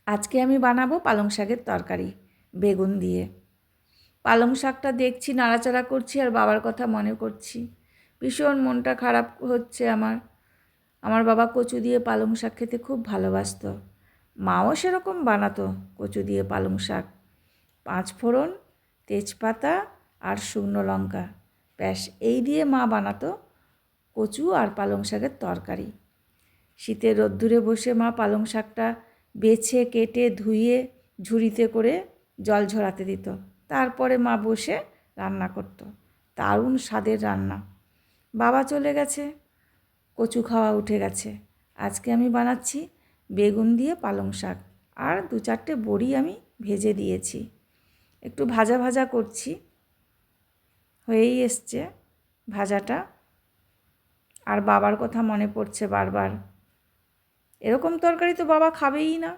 আজকে আমি বানাবো পালং শাকের তরকারি বেগুন দিয়ে। পালং শাকটা দেখছি, নাড়াচাড়া করছি আর বাবার কথা মনে করছি। ভীষণ মনটা খারাপ হচ্ছে আমার বাবা কচু দিয়ে পালং শাক খেতে খুব ভালোবাসতো। মাও সেরকম বানাতো কচু দিয়ে পালং শাক। 5 ফোড়ন, তেজপাতা আর শুকনো লঙ্কা, ব্যাস এই দিয়ে মা বানাতো কচু আর পালং শাকের তরকারি। শীতের রোদ্দুরে বসে মা পালং শাকটা বেছে কেটে ধুয়ে ঝুড়িতে করে জল ঝরাতে দিত। তারপরে মা বসে রান্না করত। দারুণ স্বাদের রান্না। বাবা চলে গেছে, কচু খাওয়া উঠে গেছে। আজকে আমি বানাচ্ছি বেগুন দিয়ে পালং শাক, আর 2-4টে বড়ি আমি ভেজে দিয়েছি। একটু ভাজা ভাজা করছি, হয়েই এসছে ভাজাটা। আর বাবার কথা মনে পড়ছে বারবার। এরকম তরকারি তো বাবা খাবেই না।